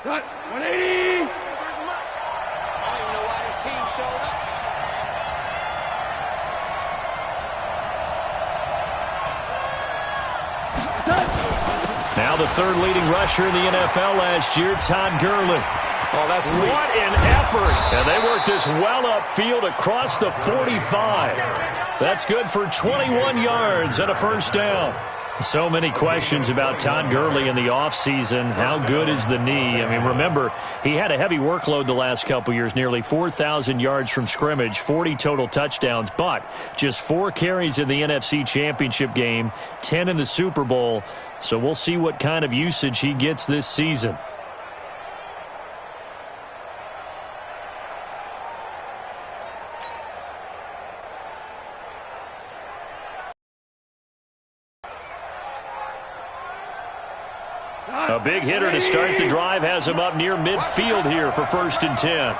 180. I don't even know why his team showed up. Now the third leading rusher in the NFL last year, Todd Gurley. Oh, that's sweet. What an effort. And they worked this well upfield across the 45. That's good for 21 yards and a first down. So many questions about Todd Gurley in the offseason. How good is the knee? I mean, remember, he had a heavy workload the last couple years, nearly 4,000 yards from scrimmage, 40 total touchdowns, but just 4 carries in the NFC Championship game, 10 in the Super Bowl. So we'll see what kind of usage he gets this season. A big hitter to start the drive has him up near midfield here for 1st and 10.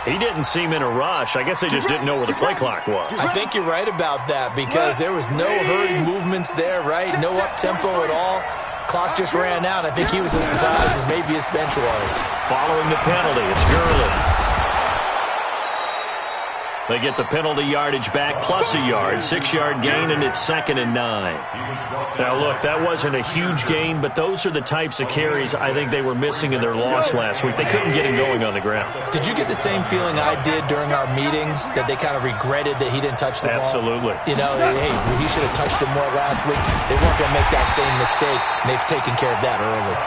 He didn't seem in a rush. I guess they just didn't know where the play clock was. I think you're right about that because there was no hurried movements there, right? No up-tempo at all. Clock just ran out. I think he was as surprised as maybe his bench was. Following the penalty, it's Gurley. They get the penalty yardage back plus a yard, 6-yard gain, and it's 2nd and 9. Now, look, that wasn't a huge gain, but those are the types of carries I think they were missing in their loss last week. They couldn't get him going on the ground. Did you get the same feeling I did during our meetings, that they kind of regretted that he didn't touch the ball? Absolutely. You know, hey, he should have touched it more last week. They weren't going to make that same mistake, and they've taken care of that early.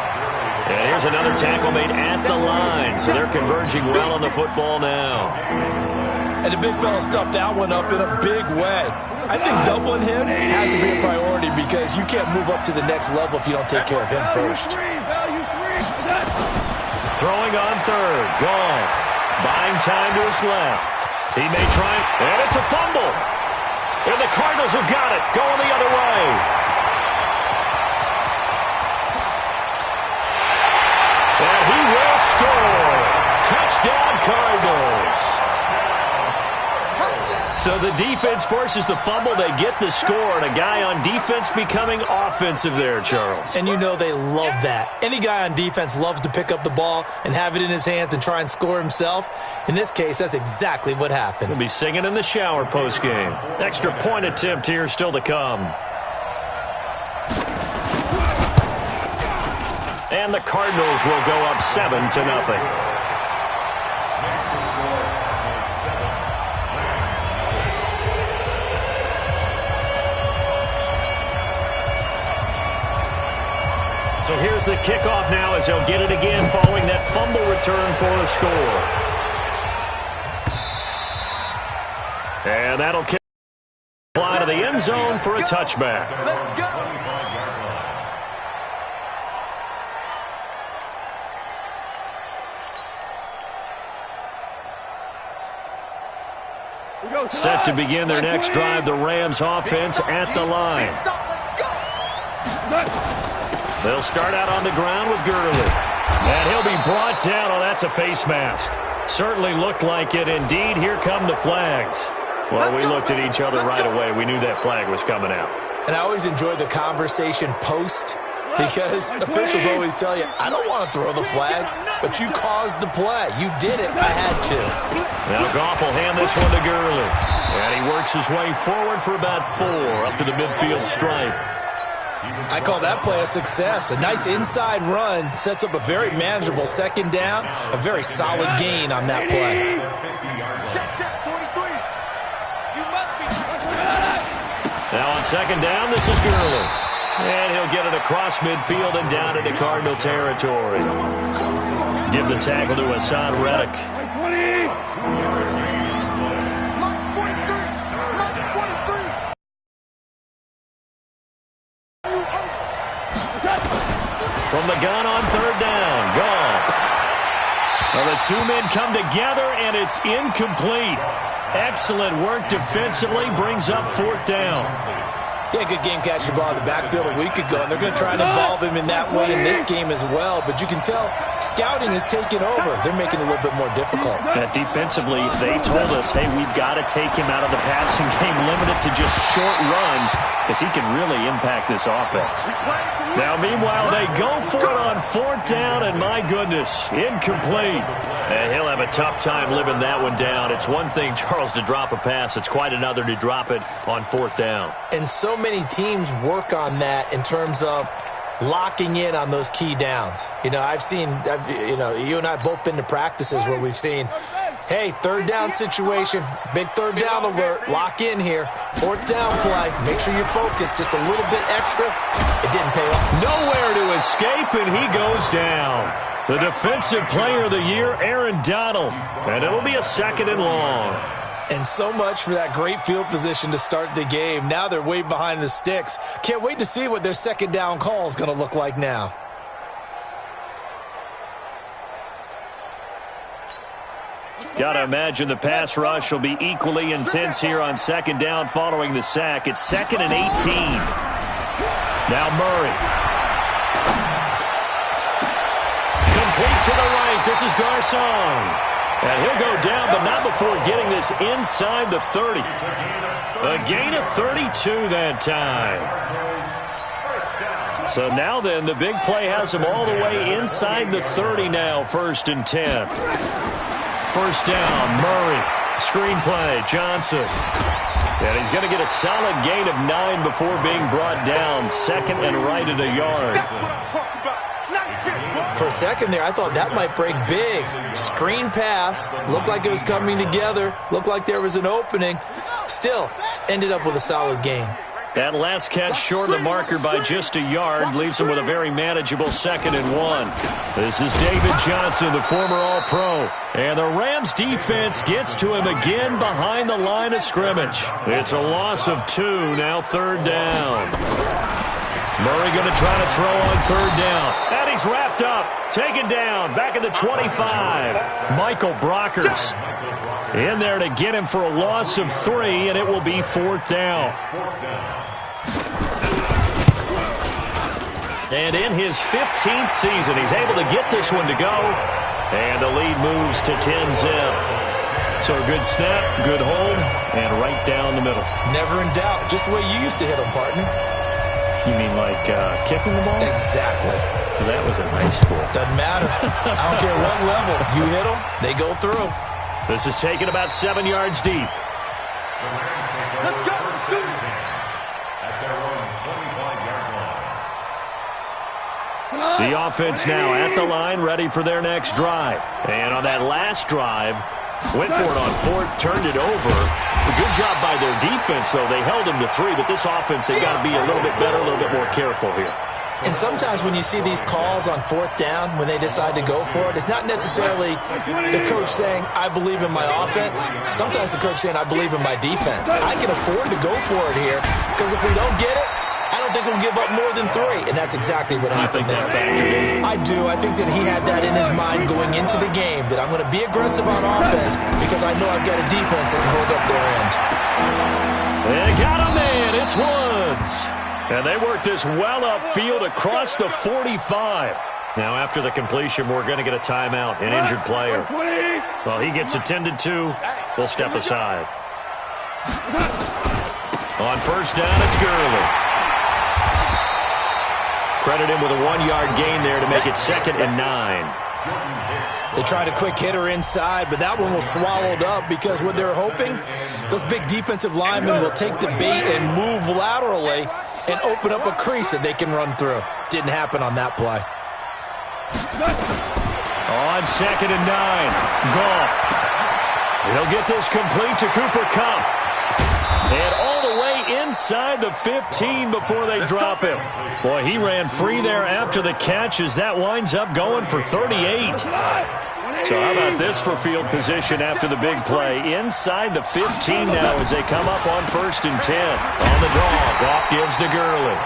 And here's another tackle made at the line, so they're converging well on the football now. And the big fella stuffed that one up in a big way. I think doubling him has to be a priority because you can't move up to the next level if you don't take care of him first. Throwing on third. Goff buying time to his left. He may try, and it's a fumble. And the Cardinals have got it, going the other way. And he will score. Touchdown, Cardinals. So the defense forces the fumble. They get the score, and a guy on defense becoming offensive there, Charles. And you know they love that. Any guy on defense loves to pick up the ball and have it in his hands and try and score himself. In this case, that's exactly what happened. He'll be singing in the shower postgame. Extra point attempt here still to come. And the Cardinals will go up 7-0. So here's the kickoff now as they'll get it again following that fumble return for a score. And that'll kick fly to the end zone for a touchback. Set to begin their next drive, the Rams offense at the line. They'll start out on the ground with Gurley. And he'll be brought down. Oh, that's a face mask. Certainly looked like it. Indeed, here come the flags. Well, we looked at each other right away. We knew that flag was coming out. And I always enjoy the conversation post because officials always tell you, I don't want to throw the flag, but you caused the play. You did it. I had to. Now Goff will hand this one to Gurley. And he works his way forward for about 4 up to the midfield stripe. I call that play a success. A nice inside run sets up a very manageable 2nd down, a very solid gain on that play. Now on 2nd down, this is Gurley. And he'll get it across midfield and down into Cardinal territory. Give the tackle to Hassan Reddick. From the gun on 3rd down, Goff. Well, the 2 men come together, and it's incomplete. Excellent work defensively, brings up 4th down. Yeah, good game catching the ball in the backfield a week ago, and they're going to try and involve him in that way in this game as well. But you can tell Scouting is taking over. They're making it a little bit more difficult. Defensively, they told us, hey, we've got to take him out of the passing game, limit it to just short runs, because he can really impact this offense. Now, meanwhile, they go for it on fourth down, and my goodness, incomplete. And he'll have a tough time living that one down. It's one thing, Charles, to drop a pass. It's quite another to drop it on fourth down. And so many teams work on that in terms of locking in on those key downs. You know, you and I have both been to practices where we've seen, hey, third down situation, big third down alert, lock in here. Fourth down play, make sure you're focused just a little bit extra. It didn't pay off. Nowhere to escape, and he goes down. The Defensive Player of the Year, Aaron Donald. And it'll be a 2nd and long. And so much for that great field position to start the game. Now they're way behind the sticks. Can't wait to see what their second down call is going to look like now. Got to imagine the pass rush will be equally intense here on second down following the sack. It's 2nd and 18. Now Murray. Complete to the right. This is Garcon. And he'll go down, but not before getting this inside the 30. A gain of 32 that time. So now then, the big play has him all the way inside the 30 now, 1st and 10. First down, Murray. Screen play, Johnson. And he's going to get a solid gain of 9 before being brought down. 2nd and right at a yard. For a second there, I thought that might break big. Screen pass. Looked like it was coming together. Looked like there was an opening. Still, ended up with a solid gain. That last catch short of the marker by just a yard leaves him with a very manageable 2nd and 1. This is David Johnson, the former All-Pro. And the Rams defense gets to him again behind the line of scrimmage. It's a loss of 2, now 3rd down. Murray going to try to throw on 3rd down. And he's wrapped up. Taken down. Back at the 25. Michael Brockers in there to get him for a loss of 3, and it will be 4th down. And in his 15th season, he's able to get this one to go. And the lead moves to 10-zip. So a good snap, good hold, and right down the middle. Never in doubt. Just the way you used to hit them, partner. You mean like kicking the ball? Exactly. That was in high school. Doesn't matter. I don't care what level. You hit them, they go through. This is taken about 7 yards deep. Let's go. The offense now at the line, ready for their next drive. And on that last drive, went for it on 4th, turned it over. A good job by their defense, though. They held him to 3, but this offense, they've got to be a little bit better, a little bit more careful here. And sometimes when you see these calls on 4th down, when they decide to go for it, it's not necessarily the coach saying, I believe in my offense. Sometimes the coach saying, I believe in my defense. I can afford to go for it here, because if we don't get it, I don't think we'll give up more than 3. And that's exactly what happened there. I do. I think that he had that in his mind going into the game, that I'm going to be aggressive on offense because I know I've got a defense that can hold up their end. They got a man. It's Woods. And they work this well upfield across the 45. Now, after the completion, we're going to get a timeout, an injured player. Well, he gets attended to. We'll step aside. On first down, it's Gurley. Credit him with a 1-yard gain there to make it 2nd and 9. They tried a quick hitter inside, but that one was swallowed up because what they're hoping, those big defensive linemen will take the bait and move laterally and open up a crease that they can run through. Didn't happen on that play. On 2nd and 9, Goff. He'll get this complete to Cooper Kupp. And all the way inside the 15 before they drop him. Boy, he ran free there after the catch as that winds up going for 38. So how about this for field position after the big play? Inside the 15 now as they come up on 1st and 10. On the draw, Goff gives to Gurley.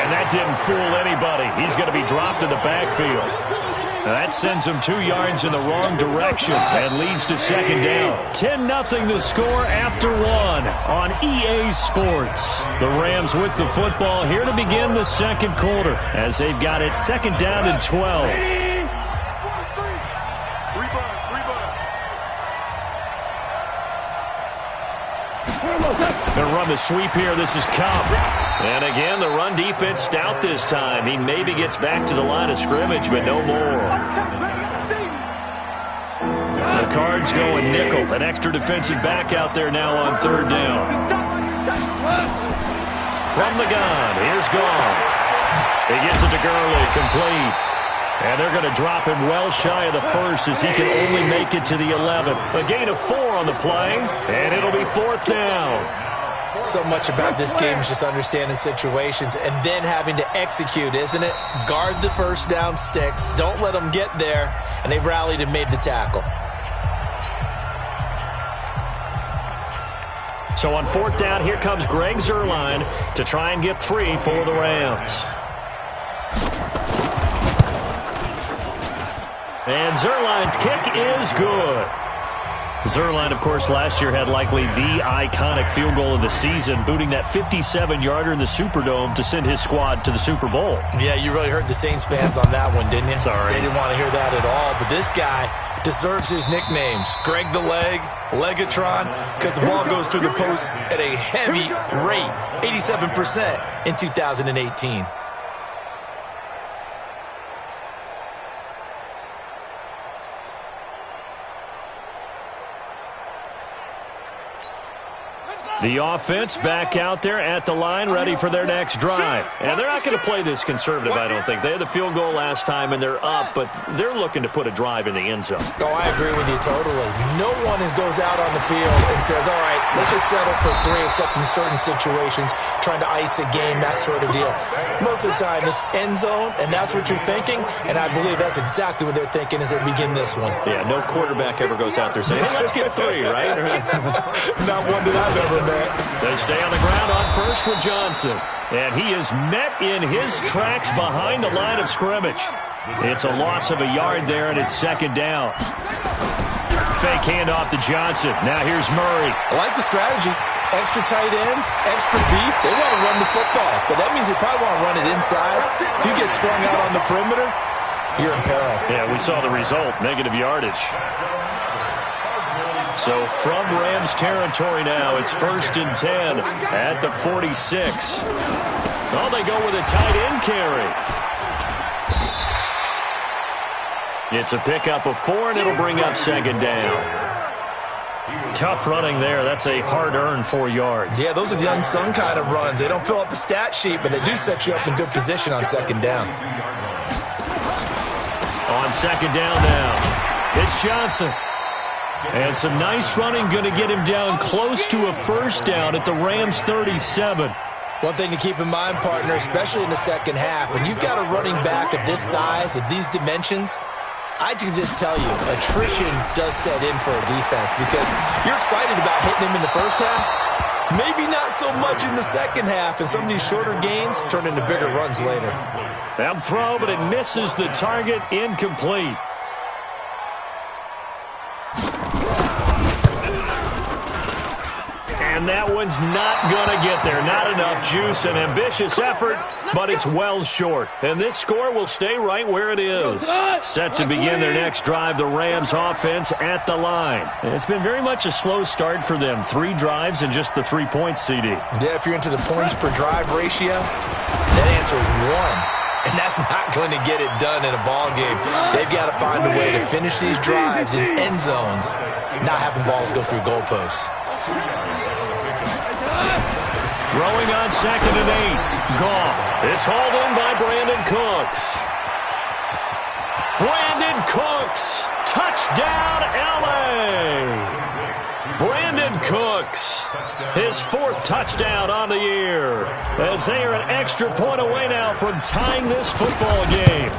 And that didn't fool anybody. He's going to be dropped in the backfield. Now that sends him 2 yards in the wrong direction and leads to 2nd down. 10-0 the score after 1 on EA Sports. The Rams with the football here to begin the 2nd quarter as they've got it 2nd down and 12. Going to run the sweep here. This is Cup. And again, the run defense stout this time. He maybe gets back to the line of scrimmage, but no more. The Cards going nickel. An extra defensive back out there now on third down. From the gun, here's Goff. He gets it to Gurley, complete. And they're going to drop him well shy of the first as he can only make it to the 11. A gain of 4 on the play, and it'll be fourth down. So much about this game is just understanding situations and then having to execute, isn't it? Guard the first down sticks. Don't let them get there. And they rallied and made the tackle. So on fourth down, here comes Greg Zuerlein to try and get 3 for the Rams. And Zuerlein's kick is good. Zuerlein, of course, last year had likely the iconic field goal of the season, booting that 57-yarder in the Superdome to send his squad to the Super Bowl. Yeah, you really hurt the Saints fans on that one, didn't you? Sorry. They didn't want to hear that at all. But this guy deserves his nicknames. Greg the Leg, Legatron, because the ball goes through the post at a heavy rate, 87% in 2018. The offense back out there at the line, ready for their next drive. And they're not going to play this conservative, I don't think. They had the field goal last time, and they're up, but they're looking to put a drive in the end zone. Oh, I agree with you totally. No one goes out on the field and says, all right, let's just settle for 3, except in certain situations, trying to ice a game, that sort of deal. Most of the time, it's end zone, and that's what you're thinking, and I believe that's exactly what they're thinking as they begin this one. Yeah, no quarterback ever goes out there saying, hey, let's get 3, right? Not one that I've ever met. They stay on the ground on first with Johnson. And he is met in his tracks behind the line of scrimmage. It's a loss of a yard there, and it's second down. Fake handoff to Johnson. Now here's Murray. I like the strategy. Extra tight ends, extra beef. They want to run the football, but that means they probably want to run it inside. If you get strung out on the perimeter, you're in peril. Yeah, we saw the result, negative yardage. So from Rams territory now, it's 1st and 10 at the 46. Oh, they go with a tight end carry. It's a pickup of 4, and it'll bring up second down. Tough running there. That's a hard-earned 4 yards. Yeah, those are the unsung kind of runs. They don't fill up the stat sheet, but they do set you up in good position on second down. On second down now, it's Johnson. And some nice running, going to get him down close to a first down at the Rams 37. One thing to keep in mind, partner, especially in the second half, when you've got a running back of this size, of these dimensions, I can just tell you, attrition does set in for a defense because you're excited about hitting him in the first half, maybe not so much in the second half, and some of these shorter gains turn into bigger runs later. That throw, but it misses the target, incomplete. And that one's not going to get there. Not enough juice. An ambitious effort, but it's well short. And this score will stay right where it is. Set to begin their next drive, the Rams offense at the line. And it's been very much a slow start for them. 3 drives and just the 3 points, CD. Yeah, if you're into the points per drive ratio, that answer is 1. And that's not going to get it done in a ball game. They've got to find a way to finish these drives in end zones, not having balls go through goalposts. Throwing on 2nd and 8. Goff. It's hauled in by Brandon Cooks. Brandon Cooks. Touchdown, L.A. Brandon Cooks. His 4th touchdown on the year. As they are an extra point away now from tying this football game.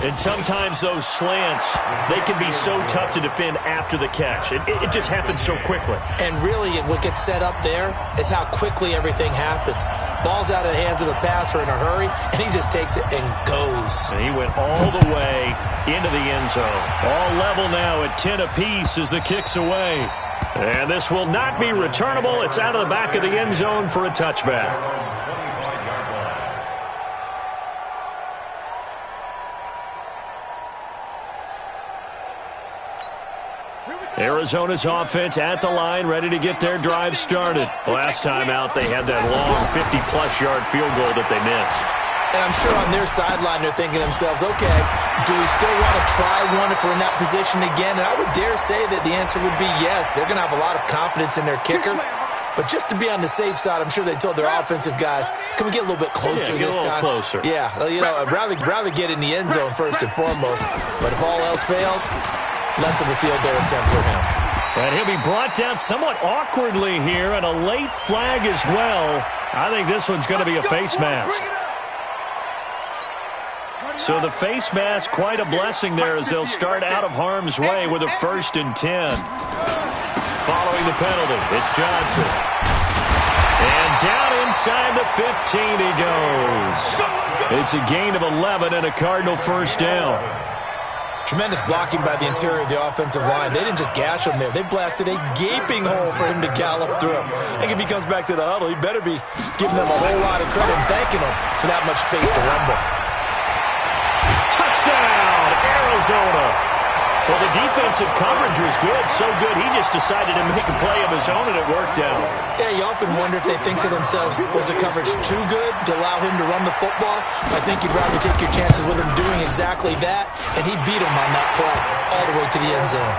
And sometimes those slants, they can be so tough to defend after the catch. It just happens so quickly. And really, what gets set up there is how quickly everything happens. Ball's out of the hands of the passer in a hurry, and he just takes it and goes. And he went all the way into the end zone. All level now at 10 apiece as the kick's away. And this will not be returnable. It's out of the back of the end zone for a touchback. Arizona's offense at the line, ready to get their drive started. Last time out, they had that long 50-plus yard field goal that they missed. And I'm sure on their sideline they're thinking to themselves, okay, do we still want to try one if we're in that position again? And I would dare say that the answer would be yes. They're going to have a lot of confidence in their kicker. But just to be on the safe side, I'm sure they told their offensive guys, can we get a little bit closer this time? Closer. Yeah, well, you know, I'd rather get in the end zone first and foremost. But if all else fails, less of a field goal attempt for him. And he'll be brought down somewhat awkwardly here, and a late flag as well. I think this one's going to be a face mask. So the face mask, quite a blessing there as they'll start out of harm's way with a 1st and 10. Following the penalty, it's Johnson. And down inside the 15 he goes. It's a gain of 11 and a Cardinal first down. Tremendous blocking by the interior of the offensive line. They didn't just gash him there. They blasted a gaping hole for him to gallop through. I think if he comes back to the huddle, he better be giving them a whole lot of credit and thanking them for that much space to rumble. Touchdown, Arizona. Well, the defensive coverage was good, so good he just decided to make a play of his own, and it worked out. Yeah, you often wonder if they think to themselves, was the coverage too good to allow him to run the football? I think you'd rather take your chances with him doing exactly that, and he beat him on that play all the way to the end zone.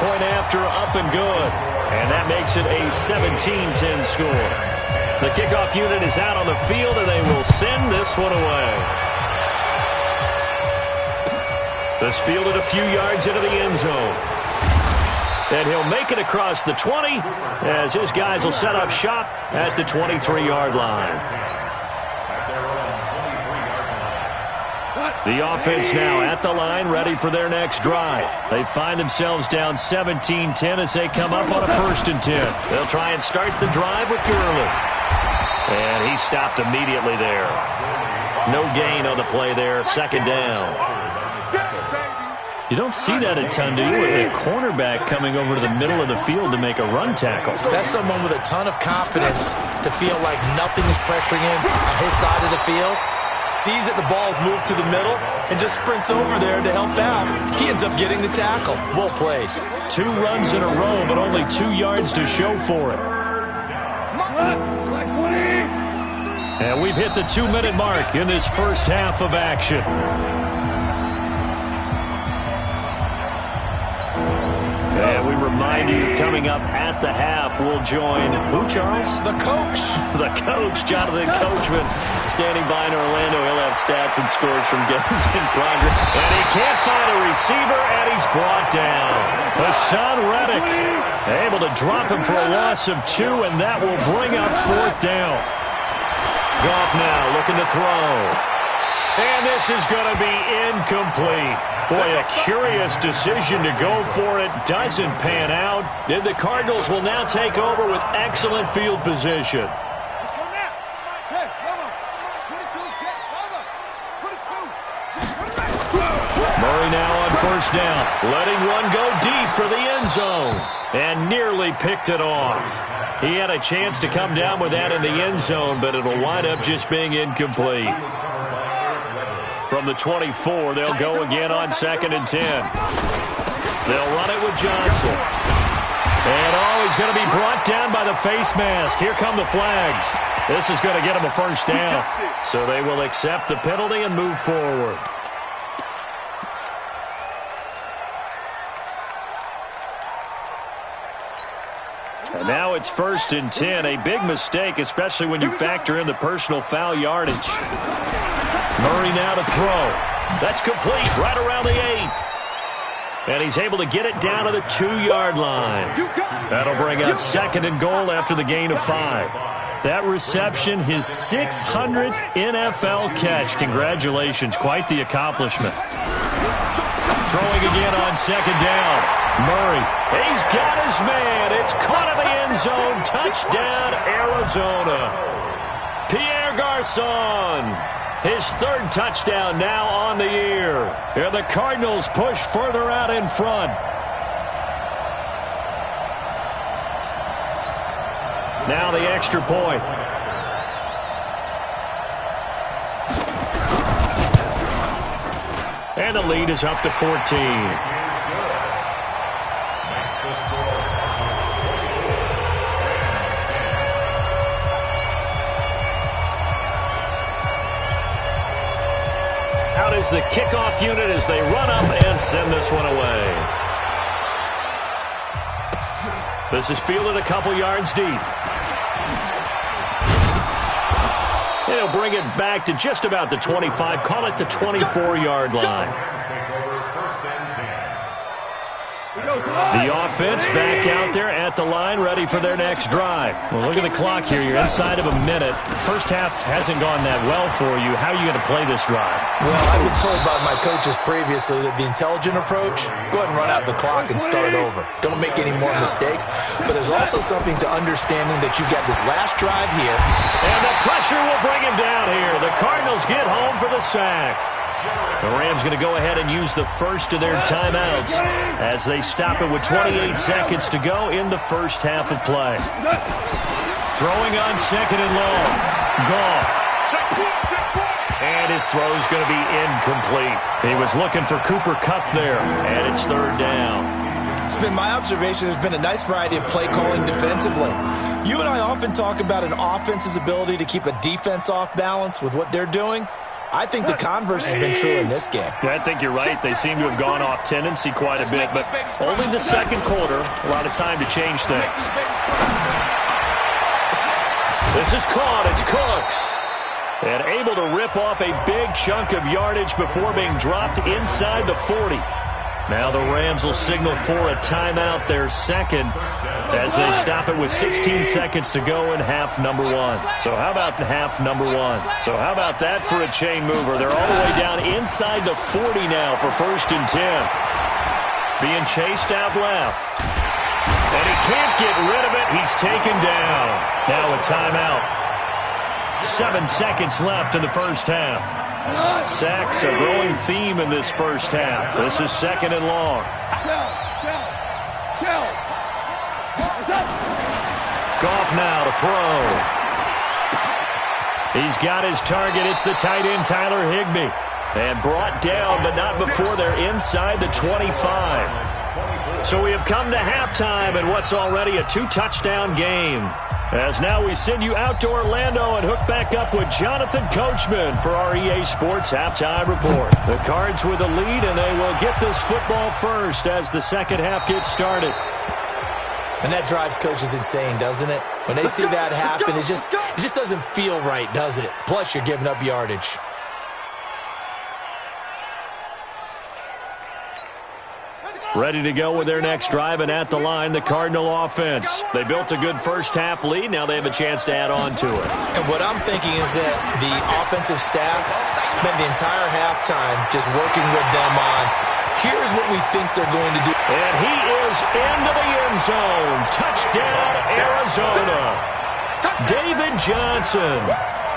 Point after, up and good, and that makes it a 17-10 score. The kickoff unit is out on the field, and they will send this one away. This fielded a few yards into the end zone. And he'll make it across the 20 as his guys will set up shop at the 23-yard line. The offense now at the line, ready for their next drive. They find themselves down 17-10 as they come up on a 1st and 10. They'll try and start the drive with Gurley. And he stopped immediately there. No gain on the play there, 2nd down. You don't see that a ton, do you? A cornerback coming over to the middle of the field to make a run tackle. That's someone with a ton of confidence to feel like nothing is pressuring him on his side of the field. Sees that the ball's moved to the middle and just sprints over there to help out. He ends up getting the tackle. Well played. 2 runs in a row, but only 2 yards to show for it. And we've hit the 2-minute mark in this first half of action. And we remind you, coming up at the half, we'll join who, Charles? The coach. The coach, Jonathan Coachman, standing by in Orlando. He'll have stats and scores from games in progress. And he can't find a receiver, and he's brought down. Hassan Reddick able to drop him for a loss of 2, and that will bring up 4th down. Goff now looking to throw. And this is going to be incomplete. Boy, a curious decision to go for it. Doesn't pan out. And the Cardinals will now take over with excellent field position. Murray now on 1st down. Letting one go deep for the end zone. And nearly picked it off. He had a chance to come down with that in the end zone, but it'll wind up just being incomplete. From the 24, they'll go again on 2nd and 10. They'll run it with Johnson. And, he's going to be brought down by the face mask. Here come the flags. This is going to get him a 1st down. So they will accept the penalty and move forward. And now it's 1st and 10. A big mistake, especially when you factor in the personal foul yardage. Murray now to throw. That's complete right around the 8. And he's able to get it down to the 2-yard line. That'll bring up 2nd and goal after the gain of 5. That reception, his 600th NFL catch. Congratulations. Quite the accomplishment. Throwing again on 2nd down. Murray, he's got his man. It's caught in the end zone. Touchdown, Arizona. Pierre Garçon, his 3rd touchdown now on the year. And the Cardinals push further out in front. Now the extra point. And the lead is up to 14. is the kickoff unit as they run up and send this one away. This is fielded a couple yards deep. He'll bring it back to just about the 25. Call it the 24-yard line. The offense back out there at the line, ready for their next drive. Well, look at the clock here. You're inside of a minute. First half hasn't gone that well for you. How are you going to play this drive? Well, I've been told by my coaches previously that the intelligent approach, go ahead and run out the clock and start over. Don't make any more mistakes. But there's also something to understanding that you've got this last drive here. And the pressure will bring him down here. The Cardinals get home for the sack. The Rams going to go ahead and use the first of their timeouts as they stop it with 28 seconds to go in the first half of play. Throwing on second and long. Goff. And his throw's going to be incomplete. He was looking for Cooper Kupp there, and it's third down. It's been my observation there's been a nice variety of play calling defensively. You and I often talk about an offense's ability to keep a defense off balance with what they're doing. I think the converse has been true in this game. I think you're right. They seem to have gone off tendency quite a bit, but only the second quarter, a lot of time to change things. This is caught. It's Cooks. And able to rip off a big chunk of yardage before being dropped inside the 40. Now the Rams will signal for a timeout, their second, as they stop it with 16 seconds to go in half number one. So how about half number one? So how about that for a chain mover? They're all the way down inside the 40 now for 1st and 10. Being chased out left. And he can't get rid of it. He's taken down. Now a timeout. 7 seconds left in the first half. Sacks a growing theme in this first half. This is second and long. Goff now to throw. He's got his target. It's the tight end, Tyler Higbee. And brought down, but not before they're inside the 25. So we have come to halftime in what's already a 2-touchdown game. As now we send you out to Orlando and hook back up with Jonathan Coachman for our EA Sports Halftime Report. The Cards with the lead, and they will get this football first as the second half gets started. And that drives coaches insane, doesn't it? When they see that happen, it just doesn't feel right, does it? Plus, you're giving up yardage. Ready to go with their next drive, and at the line, the Cardinal offense. They built a good first-half lead. Now they have a chance to add on to it. And what I'm thinking is that the offensive staff spent the entire halftime just working with them on, here's what we think they're going to do. And he is into the end zone. Touchdown, Arizona. David Johnson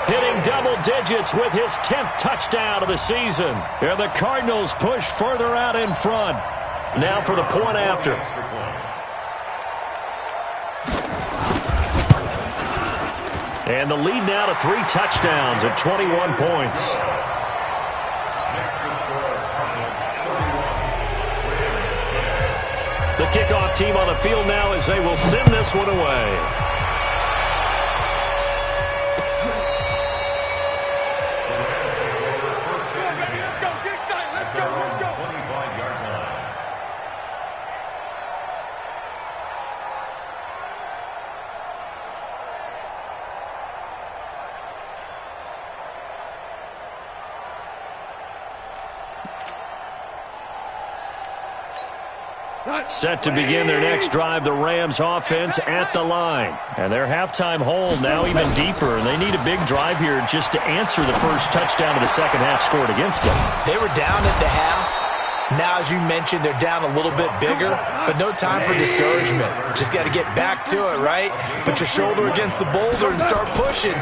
hitting double digits with his 10th touchdown of the season. And the Cardinals push further out in front. Now for the point after. And the lead now to 3 touchdowns at 21 points. The kickoff team on the field now as they will send this one away. Set to begin their next drive, the Rams offense at the line. And their halftime hole now even deeper. And they need a big drive here just to answer the first touchdown of the second half scored against them. They were down at the half. Now, as you mentioned, they're down a little bit bigger, but no time for discouragement. Just got to get back to it, right? Put your shoulder against the boulder and start pushing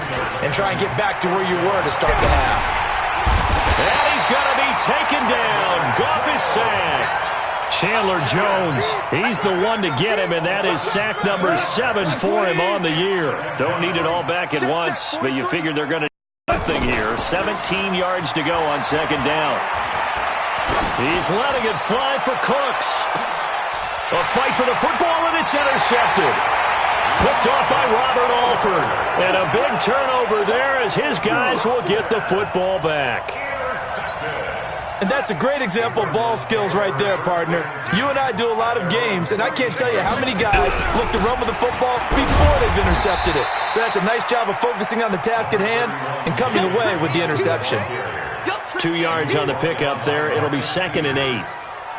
and try and get back to where you were to start the half. And he's going to be taken down. Goff is sacked. Chandler Jones, he's the one to get him, and that is sack number 7 for him on the year. Don't need it all back at once, but you figure they're going to do nothing here. 17 yards to go on second down. He's letting it fly for Cooks. A fight for the football, and it's intercepted. Picked off by Robert Alford. And a big turnover there as his guys will get the football back. And that's a great example of ball skills right there, partner. You and I do a lot of games, and I can't tell you how many guys look to run with the football before they've intercepted it. So that's a nice job of focusing on the task at hand and coming away with the interception. 2 yards on the pickup there. It'll be 2nd and 8.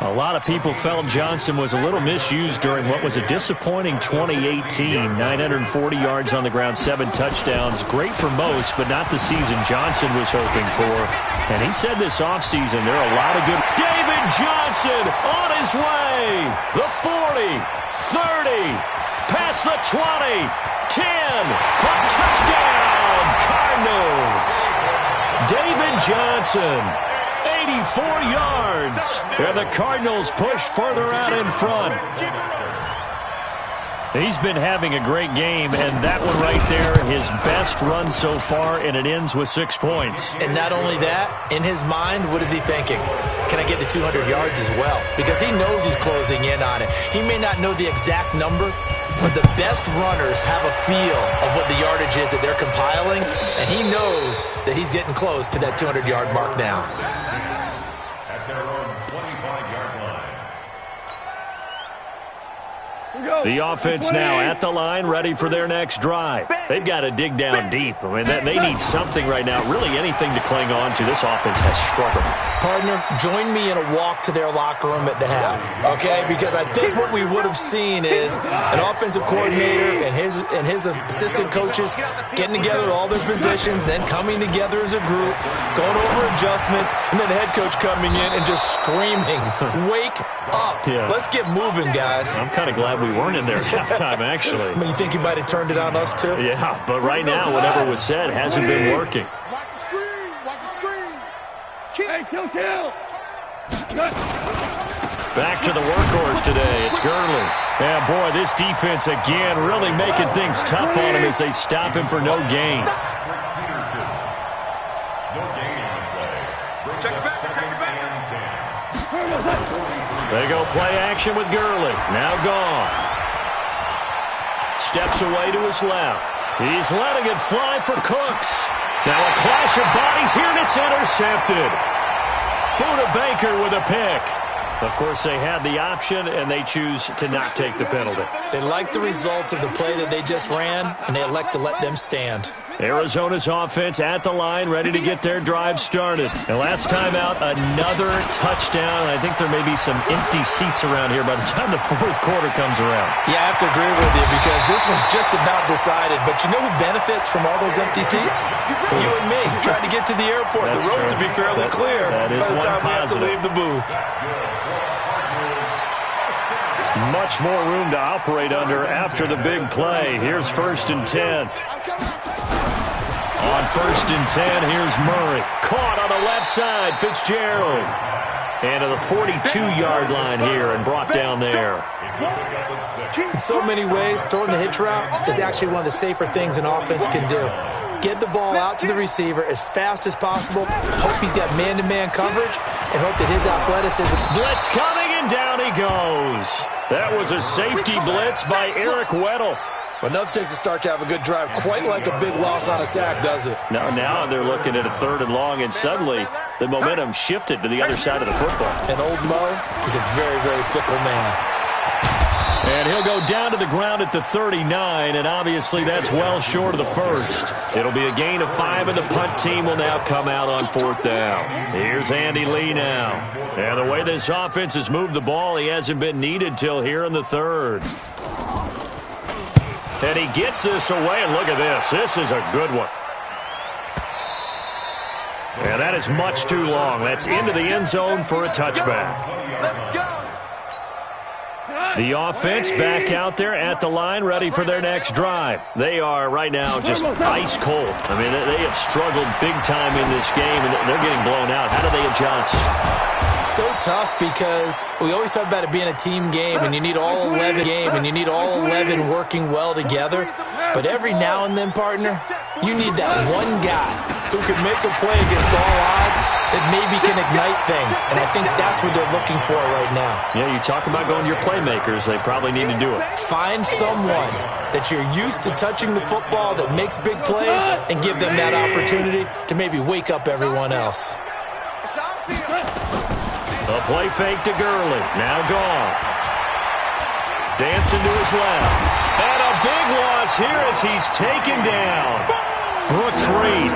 A lot of people felt Johnson was a little misused during what was a disappointing 2018. 940 yards on the ground, 7 touchdowns. Great for most, but not the season Johnson was hoping for. And he said this offseason there are a lot of good... David Johnson on his way. The 40, 30, past the 20, 10, for touchdown, Cardinals. David Johnson, 84 yards, and the Cardinals push further out in front. He's been having a great game, and that one right there, his best run so far, and it ends with 6 points. And not only that, in his mind, what is he thinking? Can I get to 200 yards as well? Because he knows he's closing in on it. He may not know the exact number, but the best runners have a feel of what the yardage is that they're compiling, and he knows that he's getting close to that 200-yard mark now. The offense now at the line, ready for their next drive. They've got to dig down deep. I mean, they need something right now, really anything to cling on to. This offense has struggled. Partner, join me in a walk to their locker room at the half, okay? Because I think what we would have seen is an offensive coordinator and his assistant coaches getting together all their positions, then coming together as a group, going over adjustments, and then the head coach coming in and just screaming, "Wake up. Yeah. Let's get moving, guys." I'm kind of glad we weren't in there at halftime, actually. I mean, you think he might have turned it on us, too? Yeah, but right now, whatever was said hasn't been working. Watch the screen. Watch the screen. Hey, kill. Back to the workhorse today. It's Gurley. Yeah, boy, this defense again really making things tough on him as they stop him for no gain. Check it back. They go play action with Gurley. Now Goff. Steps away to his left. He's letting it fly for Cooks. Now a clash of bodies here, and it's intercepted. Buda Baker with a pick. Of course, they had the option, and they choose to not take the penalty. They like the results of the play that they just ran, and they elect to let them stand. Arizona's offense at the line, ready to get their drive started. And last time out, another touchdown. I think there may be some empty seats around here by the time the fourth quarter comes around. Yeah, I have to agree with you because this one's just about decided. But you know who benefits from all those empty seats? You and me, trying to get to the airport. That's the road true. to be fairly clear that is by the one time we have to positive. leave the booth. Much more room to operate under after the big play. Here's 1st and 10. On 1st and 10, here's Murray. Caught on the left side, Fitzgerald. And to the 42-yard line here and brought down there. In so many ways, throwing the hitch route is actually one of the safer things an offense can do. Get the ball out to the receiver as fast as possible, hope he's got man-to-man coverage, and hope that his athleticism... Blitz coming, and down he goes. That was a safety blitz by Eric Weddle. But enough takes a start to have a good drive, quite like a big loss on a sack, does it? Now they're looking at a 3rd and long, and suddenly the momentum shifted to the other side of the football. And old Mo is a very, very fickle man. And he'll go down to the ground at the 39, and obviously that's well short of the first. It'll be a gain of 5, and the punt team will now come out on 4th down. Here's Andy Lee now. And the way this offense has moved the ball, he hasn't been needed till here in the 3rd. And he gets this away, and look at this. This is a good one. And that is much too long. That's into the end zone for a touchback. The offense back out there at the line, ready for their next drive. They are right now just ice cold. I mean, they have struggled big time in this game, and they're getting blown out. How do they adjust? So tough because we always talk about it being a team game, and you need all 11 working well together. But every now and then, partner, you need that one guy who can make a play against all odds that maybe can ignite things. And I think that's what they're looking for right now. Yeah, you talk about going to your playmakers. They probably need to do it. Find someone that you're used to touching the football that makes big plays and give them that opportunity to maybe wake up everyone else. It's A play fake to Gurley. Now Goff. Dancing to his left. And a big loss here as he's taken down. Brooks Reed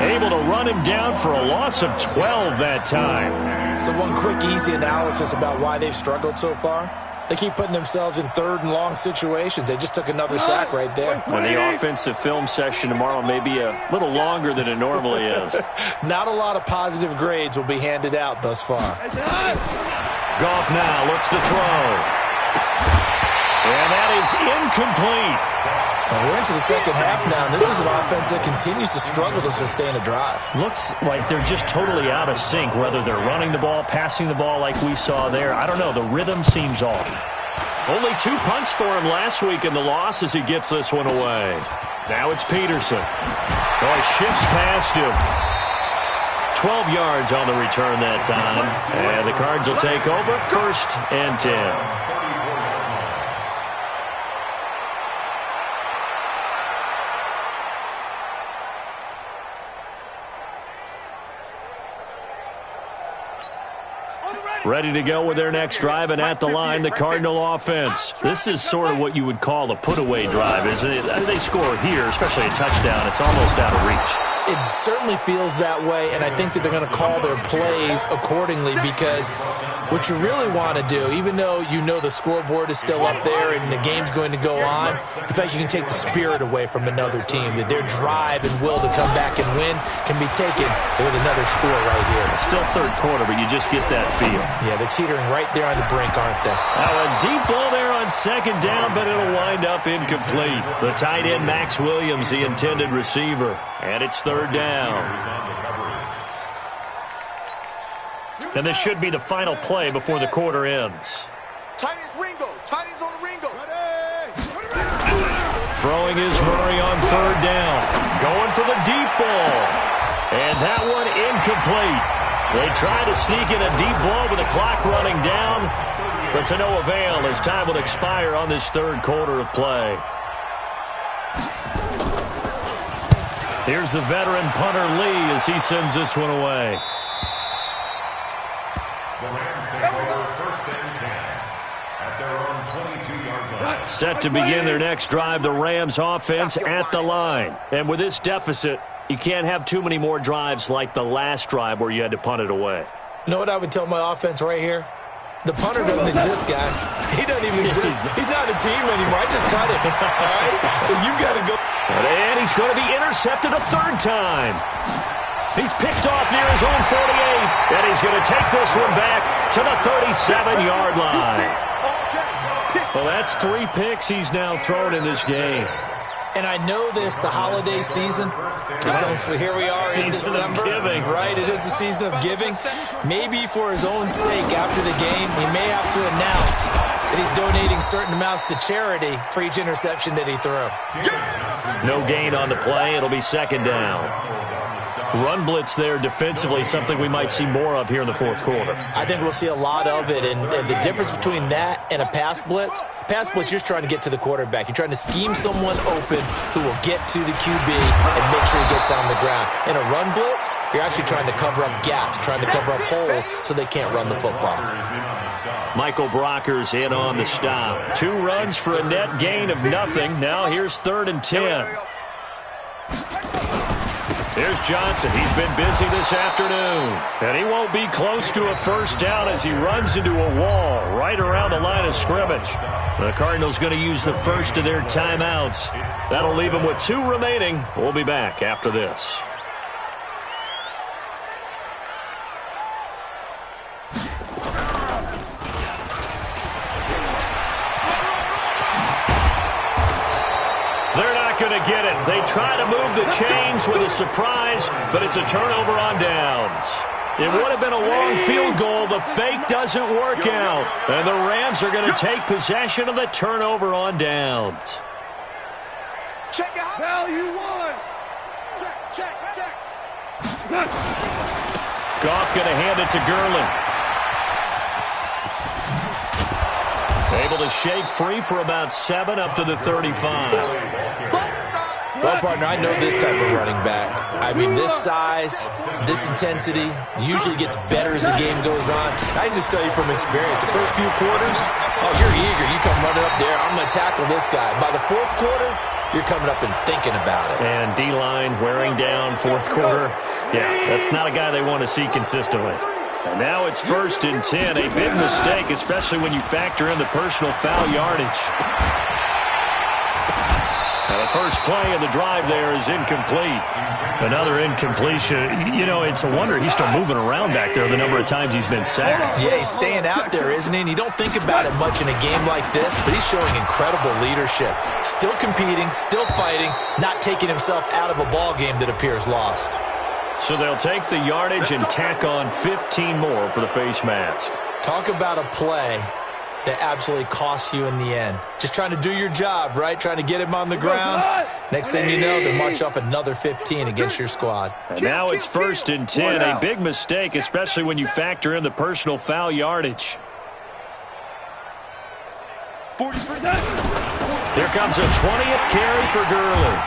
able to run him down for a loss of 12 that time. So one quick, easy analysis about why they've struggled so far. They keep putting themselves in third and long situations. They just took another sack right there. And the offensive film session tomorrow may be a little longer than it normally is. Not a lot of positive grades will be handed out thus far. Goff now looks to throw. And that is incomplete. Well, we're into the second half now, and this is an offense that continues to struggle to sustain a drive. Looks like they're just totally out of sync, whether they're running the ball, passing the ball like we saw there. I don't know. The rhythm seems off. Only 2 punts for him last week in the loss as he gets this one away. Now it's Peterson. Oh, he shifts past him. 12 yards on the return that time. And the Cards will take over 1st and 10. Ready to go with their next drive, and at the line, the Cardinal offense. This is sort of what you would call a put-away drive, isn't it? They score here, especially a touchdown. It's almost out of reach. It certainly feels that way, and I think that they're going to call their plays accordingly because what you really want to do, even though you know the scoreboard is still up there and the game's going to go on, in fact, you can take the spirit away from another team, that their drive and will to come back and win can be taken with another score right here. Still third quarter, but you just get that feel. Yeah, they're teetering right there on the brink, aren't they? Now a deep ball there on second down, but it'll wind up incomplete. The tight end, Max Williams, the intended receiver. And it's third down. And this should be the final play before the quarter ends. Tight end's Ringo. Tight end's on Ringo. Throwing is Murray on third down. Going for the deep ball. And that one incomplete. They try to sneak in a deep ball with the clock running down, but to no avail as time will expire on this third quarter of play. Here's the veteran punter Lee as he sends this one away. Set to begin their next drive, the Rams offense at the line. And with this deficit, you can't have too many more drives like the last drive where you had to punt it away. You know what I would tell my offense right here? The punter doesn't exist, guys. He doesn't even exist. He's not a team anymore. I just cut him. All right? So you've got to go. And he's going to be intercepted a third time. He's picked off near his own 48. And he's going to take this one back to the 37-yard line. Well, that's 3 picks he's now thrown in this game. And I know this, the holiday season, because here we are in December. Giving. Right, it is the season of giving. Maybe for his own sake after the game, he may have to announce that he's donating certain amounts to charity for each interception that he threw. No gain on the play. It'll be second down. Run blitz there defensively, something we might see more of here in the fourth quarter. I think we'll see a lot of it, and the difference between that and a pass blitz, you're just trying to get to the quarterback. You're trying to scheme someone open who will get to the QB and make sure he gets on the ground. In a run blitz, you're actually trying to cover up gaps, trying to cover up holes so they can't run the football. Michael Brocker's in on the stop. 2 runs for a net gain of nothing. Now here's 3rd and 10. Here's Johnson. He's been busy this afternoon. And he won't be close to a first down as he runs into a wall right around the line of scrimmage. The Cardinals going to use the first of their timeouts. That'll leave them with 2 remaining. We'll be back after this. Going to get it. They try to move the chains with a surprise, but it's a turnover on downs. It would have been a long field goal. The fake doesn't work out. And the Rams are going to take possession of the turnover on downs. Check out. Hell, you won. Check. Goff going to hand it to Gurley. Able to shake free for about 7 up to the 35. Well, partner, I know this type of running back. I mean, this size, this intensity usually gets better as the game goes on. I can just tell you from experience, the first few quarters, oh, you're eager. You come running up there, I'm going to tackle this guy. By the fourth quarter, you're coming up and thinking about it. And D-line wearing down fourth quarter. Yeah, that's not a guy they want to see consistently. And now it's 1st and 10. A big mistake, especially when you factor in the personal foul yardage. Now the first play of the drive there is incomplete. Another incompletion. You know, it's a wonder he's still moving around back there the number of times he's been sacked. Yeah, he's staying out there, isn't he? And you don't think about it much in a game like this, but he's showing incredible leadership. Still competing, still fighting, not taking himself out of a ball game that appears lost. So they'll take the yardage and tack on 15 more for the face mask. Talk about a play that absolutely costs you in the end. Just trying to do your job, right? Trying to get him on the ground. Next thing you know, they march off another 15 against your squad. And now it's 1st and 10. A big mistake, especially when you factor in the personal foul yardage. 40%. Here comes a 20th carry for Gurley.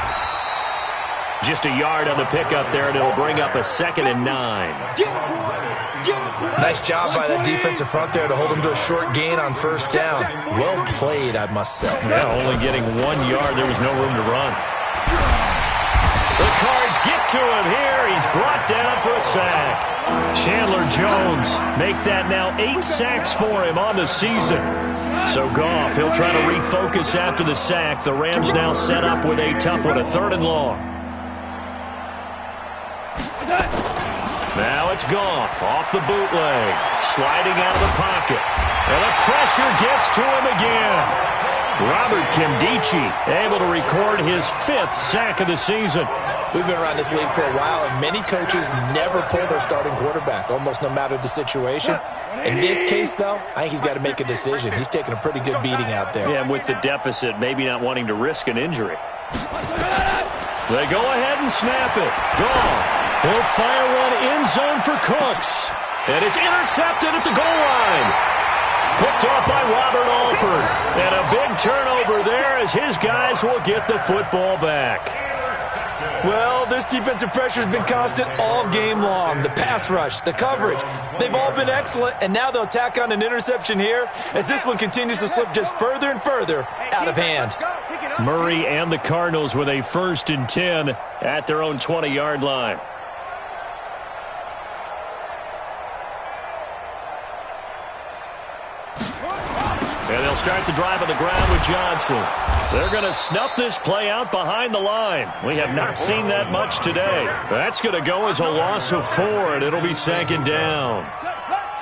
Just a yard on the pickup there, and it'll bring up a 2nd and 9. Nice job by that defensive front there to hold him to a short gain on 1st down. Well played, I must say. Yeah, only getting 1 yard. There was no room to run. The Cards get to him here. He's brought down for a sack. Chandler Jones make that now 8 sacks for him on the season. So Goff, he'll try to refocus after the sack. The Rams now set up with a tough one, a 3rd and long. Now it's Goff off the bootleg, sliding out of the pocket. And the pressure gets to him again. Robert Kimdichie able to record his 5th sack of the season. We've been around this league for a while, and many coaches never pull their starting quarterback, almost no matter the situation. In this case, though, I think he's got to make a decision. He's taking a pretty good beating out there. Yeah, and with the deficit, maybe not wanting to risk an injury. They go ahead and snap it. Goff. He'll fire one end zone for Cooks. And it's intercepted at the goal line. Picked off by Robert Alford. And a big turnover there as his guys will get the football back. Well, this defensive pressure has been constant all game long. The pass rush, the coverage, they've all been excellent. And now they'll tack on an interception here as this one continues to slip just further and further out of hand. Murray and the Cardinals with a 1st and 10 at their own 20-yard line. And they'll start the drive on the ground with Johnson. They're going to snuff this play out behind the line. We have not seen that much today. That's going to go as a loss of 4, and it'll be 2nd down.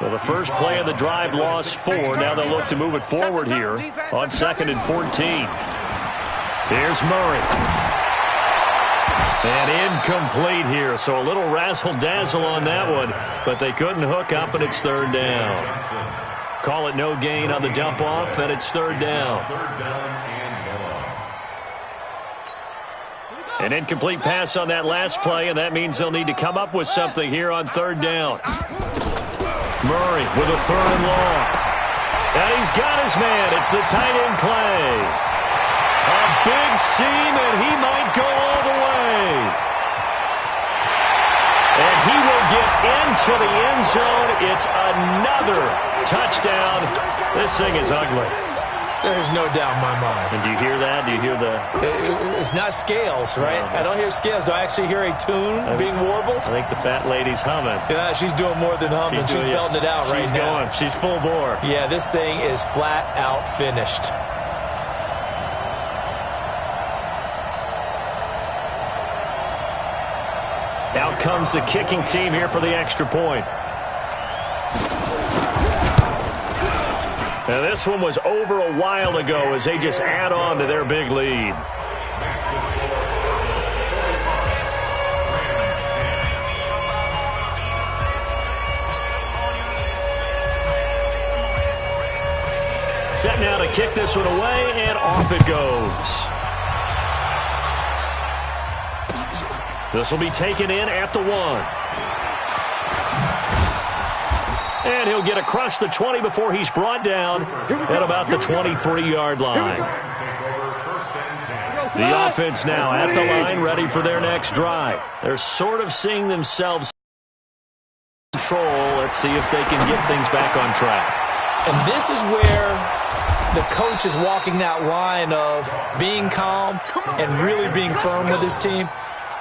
So the first play of the drive lost 4. Now they'll look to move it forward here on 2nd and 14. Here's Murray. And incomplete here, so a little razzle-dazzle on that one, but they couldn't hook up, and it's 3rd down. Call it no gain on the dump-off, and it's 3rd down. An incomplete pass on that last play, and that means they'll need to come up with something here on 3rd down. Murray with a 3rd and long. And he's got his man. It's the tight end Clay. A big seam, and he might go all the way. And he will get into the end zone. It's another touchdown. This thing is ugly. There's no doubt in my mind. And do you hear that? Do you hear the... It's not scales, right? No. I don't hear scales. Do I actually hear a tune being warbled? I think the fat lady's humming. Yeah, she's doing more than humming. She's belting it out right now. She's full bore. Yeah, this thing is flat out finished. Out comes the kicking team here for the extra point. Now this one was over a while ago as they just add on to their big lead. Set now to kick this one away, and off it goes. This will be taken in at the 1. And he'll get across the 20 before he's brought down at about the 23-yard line. The offense now at the line, ready for their next drive. They're sort of seeing themselves control. Let's see if they can get things back on track. And this is where the coach is walking that line of being calm and really being firm with his team.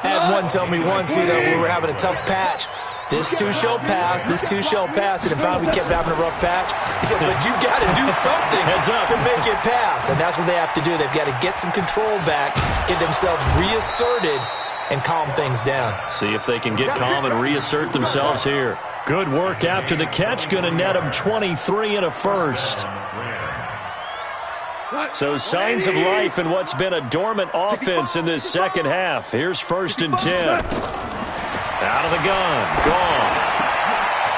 I had one tell me once, we were having a tough patch. This too shall pass, this too shall pass. And finally we kept having a rough patch. He said, but you got to do something to make it pass. And that's what they have to do. They've got to get some control back, get themselves reasserted, and calm things down. See if they can get calm and reassert themselves here. Good work after the catch. Going to net them 23 and a first. So signs of life in what's been a dormant offense in this second half. Here's 1st and 10. Out of the gun. Gone.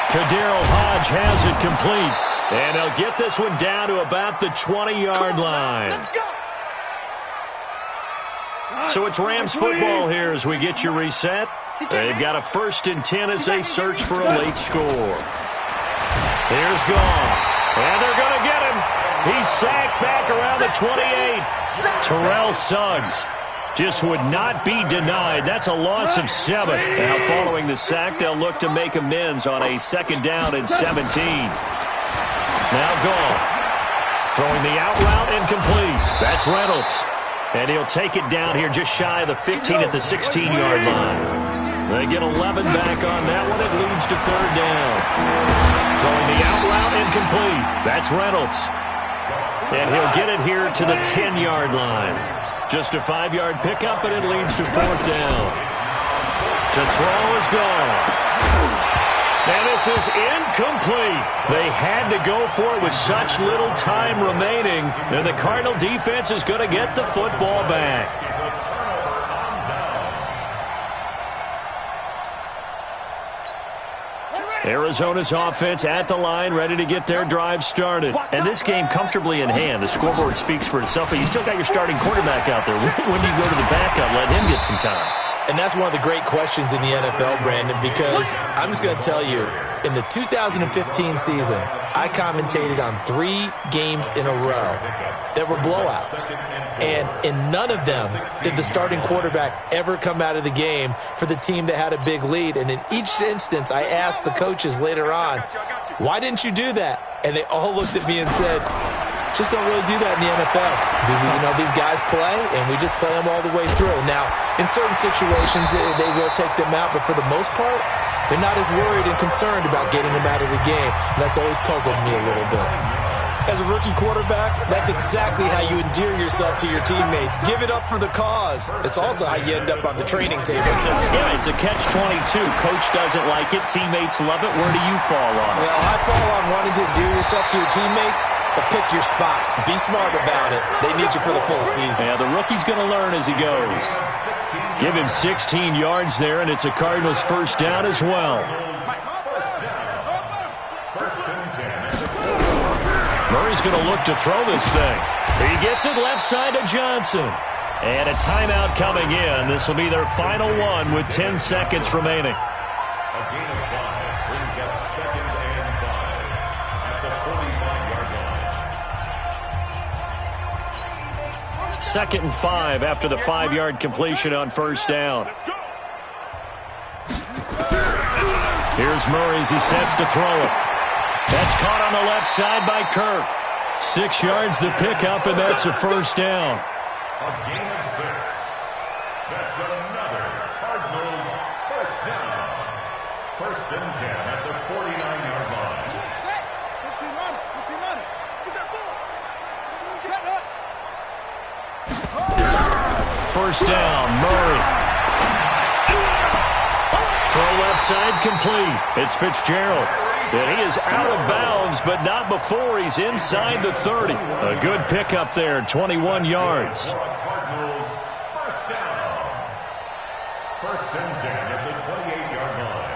Kadarrell Hodge has it complete. And they'll get this one down to about the 20-yard line. So it's Rams football here as we get you reset. They've got a 1st and 10 as they search for a late score. Here's Gone. And they're going to get him. He's sacked back around the 28. Terrell Suggs just would not be denied. That's a loss of 7. Now following the sack, they'll look to make amends on a 2nd down and 17. Now Gone. Throwing the out route incomplete. That's Reynolds. And he'll take it down here just shy of the 15 at the 16-yard line. They get 11 back on that one. It leads to 3rd down. Throwing the out route incomplete. That's Reynolds. And he'll get it here to the 10-yard line. Just a 5-yard pickup, and it leads to 4th down. To throw is Gone. And this is incomplete. They had to go for it with such little time remaining. And the Cardinal defense is going to get the football back. Arizona's offense at the line, ready to get their drive started. And this game comfortably in hand. The scoreboard speaks for itself, but you still got your starting quarterback out there. When do you go to the backup? Let him get some time. And that's one of the great questions in the NFL, Brandon, because I'm just going to tell you, in the 2015 season, I commentated on 3 games in a row that were blowouts. And in none of them did the starting quarterback ever come out of the game for the team that had a big lead. And in each instance, I asked the coaches later on, why didn't you do that? And they all looked at me and said, just don't really do that in the NFL. These guys play, and we just play them all the way through. Now, in certain situations, they will take them out, but for the most part, they're not as worried and concerned about getting them out of the game. And that's always puzzled me a little bit. As a rookie quarterback, that's exactly how you endear yourself to your teammates. Give it up for the cause. It's also how you end up on the training table, too. Yeah, it's a catch-22. Coach doesn't like it. Teammates love it. Where do you fall on it? Well, I fall on wanting to endear yourself to your teammates, but pick your spots. Be smart about it. They need you for the full season. Yeah, the rookie's going to learn as he goes. Give him 16 yards there, and it's a Cardinals 1st down as well. Murray's going to look to throw this thing. He gets it left side to Johnson. And a timeout coming in. This will be their final one with 10 seconds remaining. A gain of 5 brings up 2nd and 5 at the 45-yard line. 2nd and 5 after the 5-yard completion on 1st down. Here's Murray as he sets to throw it. That's caught on the left side by Kirk. 6 yards the pickup, and that's a 1st down. A gain of 6. That's another Cardinals 1st down. 1st and 10 at the 49-yard line. First down, Murray. Throw left side complete. It's Fitzgerald. And he is out of bounds, but not before he's inside the 30. A good pickup there, 21 yards. Cardinals 1st down. 1st and 10 at the 28-yard line.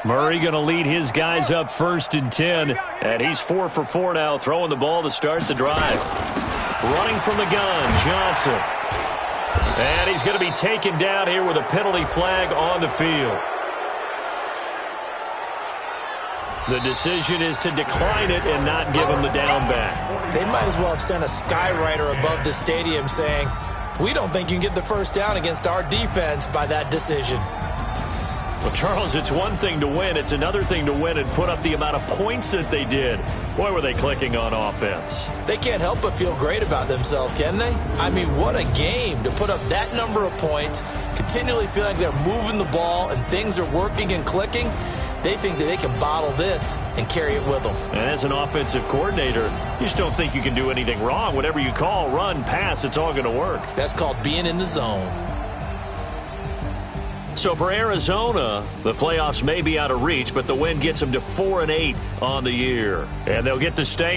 Murray going to lead his guys up 1st and 10. And he's 4 for 4 now, throwing the ball to start the drive. Running from the gun, Johnson. And he's going to be taken down here with a penalty flag on the field. The decision is to decline it and not give him the down back. They might as well have sent a skywriter above the stadium saying, we don't think you can get the first down against our defense by that decision. Well, Charles, it's one thing to win. It's another thing to win and put up the amount of points that they did. Boy, were they clicking on offense. They can't help but feel great about themselves, can they? I mean, what a game to put up that number of points, continually feel like they're moving the ball and things are working and clicking. They think that they can bottle this and carry it with them. And as an offensive coordinator, you just don't think you can do anything wrong. Whatever you call, run, pass, it's all going to work. That's called being in the zone. So for Arizona, the playoffs may be out of reach, but the win gets them to 4-8 on the year. And they'll get to stay.